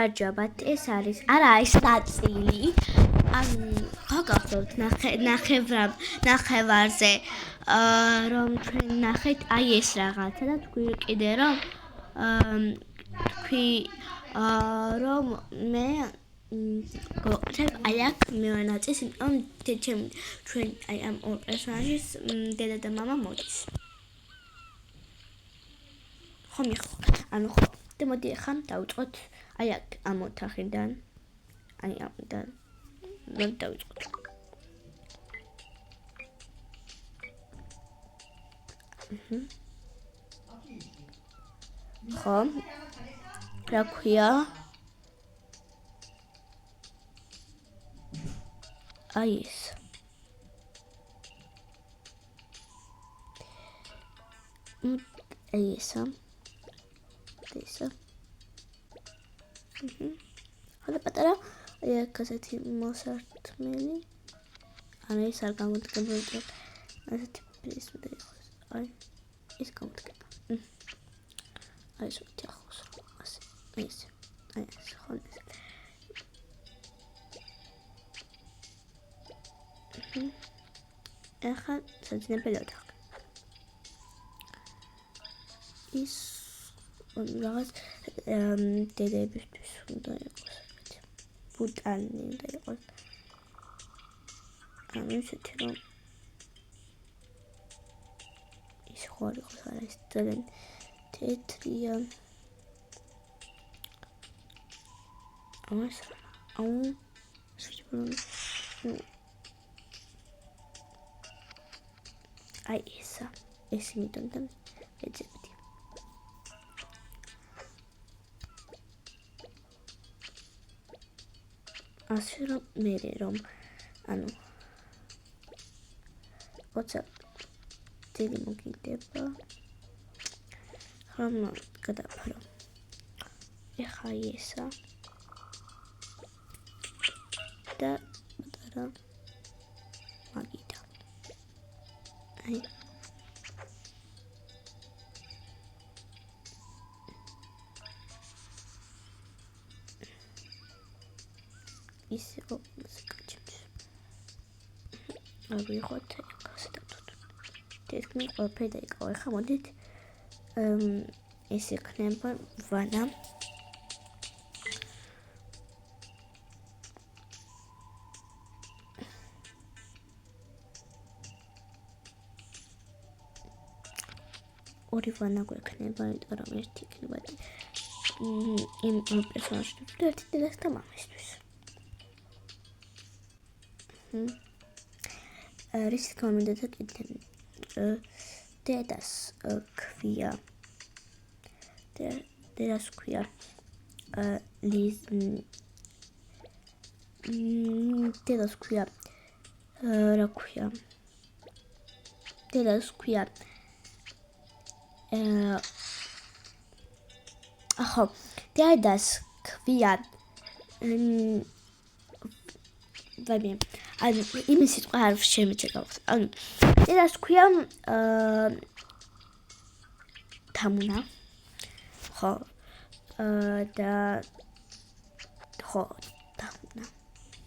გამარჯობათ, ეს არის არა ეს ნაწილი. ხო გახსოვთ ნახევარზე რომ ჩვენ ნახეთ აი ეს რაღაცა და თქვი კიდე რომ თქვი რომ მე გოყრებ აი აქ მეორე ნაწილს, იმიტომ ჩვენ აი ამ ორ პერსონაჟის დედა და მამა მოდის. ხო მიხო, ანუ ხო. და მოდი ახლა დავიწყოთ აი აქ ამ ოთახიდან. აი ამიდან. მოდი დავიწყოთ. ხო. რა ქვია? აი ეს. აი ესა. ესა. ხოდა პატარა აი ასეთი მოსართმელი. ანუ ეს არ გამოდგება. ასეთი პრიზმი იყოს. აი ეს გამოდგება. აი ეს ვთქვი ახოს. ასე. ეს. აი ეს ხო ეს. ახლა საძინებელი ოთახი. ის რაღაც დედებისთვის უნდა იყოს. ბუტანი უნდა იყოს. ანუ ისეთი რომ ის ხო არ იყოს, არა ის ძალიან თეთრია. აი ესა. ეს იმიტომ და ეძებდი. ასე რომ მე რომ ანუ ოცა დიდი მოგიდება ხომ გადაფარო ეხა ესა და პატარა მაგიდა აი ისე მუსიკაჩებს ავიღოთ ასე დავთოთ თეთრი ყველაფერი დაიკავა ხა მოდით ეს იქნება ვანა ორი ვანა გვექნება იმიტომ რომ ერთი იქნება იმ პერსონაჟს და ერთი დედას და მამისთვის რის კომენტზე კიდე დედას ქვია დედას ქვია ლის დედას ქვია რა ქვია დედას ქვია ახო დედას ქვია ვაიმე ანუ იმის სიტყვა არ შემეცეკავ. ანუ დედას ქვია თამუნა. ხო. და ხო, თამუნა.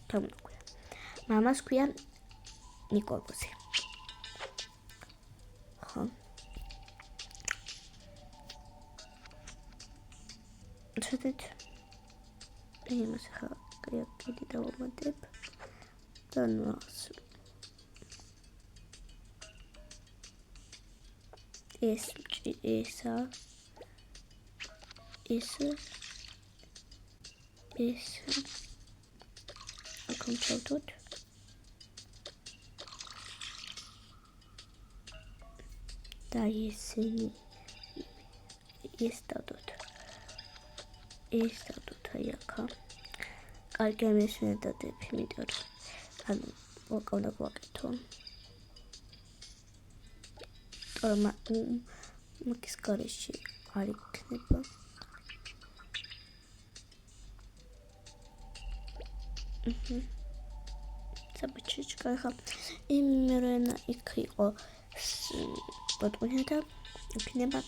თამუნა ქვია. მამას ქვია ნიკოლოზი. ხო. ცოტით იმას ხა კიდე დავამატებ. ეს ესა აქ ჩავთოთ და ესენი ეს დავთოთ აი აქა კარგი ამისმენა დადებ იმიტომ რომ ანუ უკავდა გვაკეთო. მაგის გარეშე არ იქნება. საბჭიჭკა ხა იმერენა იქ იყო პოტკუნეთა იქნება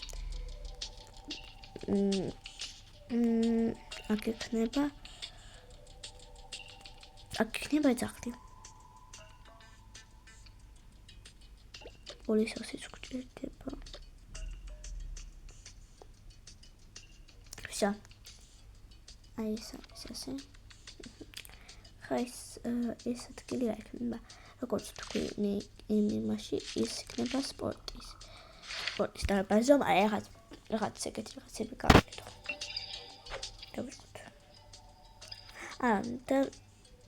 აქ იქნება ეძახდი. პოლისოსიც გვჭირდება. Всё. აი ეს არის ასე. ხა ეს ადგილი არ იქნება. როგორც თქვი, იმაში ის იქნება სპორტის დარბაზი, აი რაღაც ეგეთი რაღაცები გავაკეთო. დავიწყოთ. და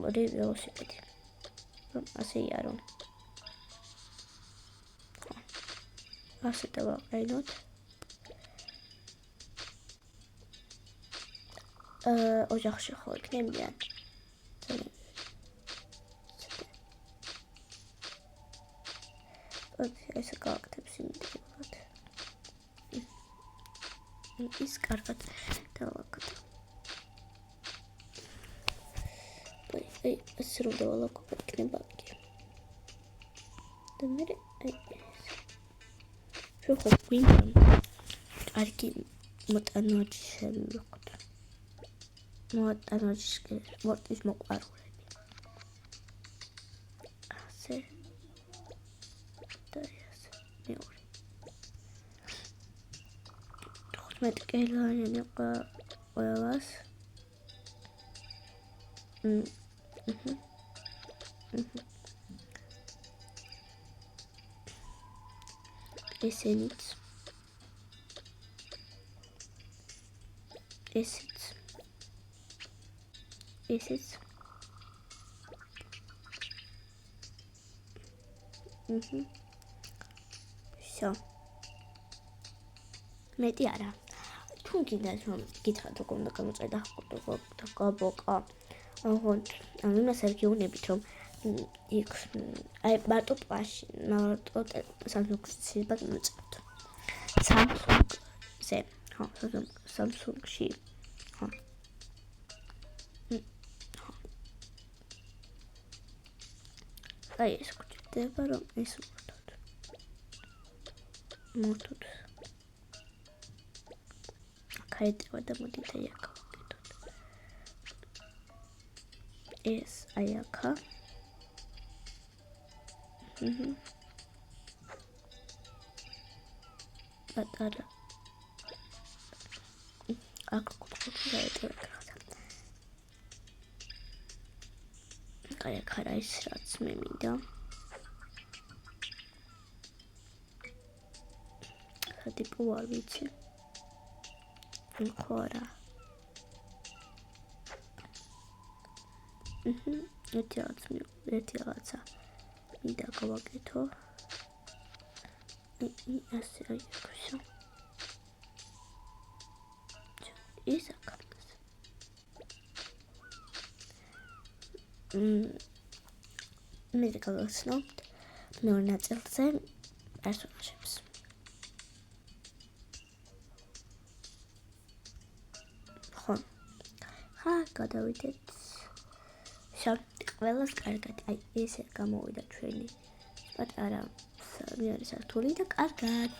ორი ველოსიპედი. ასე იარო. ასე დავაყენოთ. ოჯახში ხო იქნებიან. ესე გავაკეთებს იმიტებულად. ის კარგად დავაკეთე. აი, ასე რომ დავალაგო იქნება კი. და მე შეხო გვინდა კარგი მოტანოჯი შევიღოთ. მოტის მოყვარულები. ასე და ასე მეორე. 15 კილოიანი ყველას. ესენიც всё. მეტი არა. თუ გინდათ რომ გითხრათ როგორ უნდა გამოწერდა გაბოკა. იმას არ გეუბნებით რომ იქ აი მარტო პლანში მარტო Samsung-ში მოწერთ. Samsung-ზე, ხო, Samsung-ში. ხო. აი ეს გვჭირდება რომ ეს მოვთოთ. კაიტევა და მოდით აი აქ გავაკეთოთ. ეს აი აქ. პატარა. აქ კუთხოვდა ეტევა ხა. აი აქ არა ის რაც მე მინდა. ტიპო არ ვიცი. ხო არა. ერთი რაღაცა მინდა გავაკეთო. ასე აი ხო. ის აკეთებს. მე გავაცნობთ მეორე ნაწილზე პერსონაჟებს. გადავიდეთ. ყველას კარგად. აი ესე გამოვიდა ჩვენი პატარა სამი არის სართული და კარგად.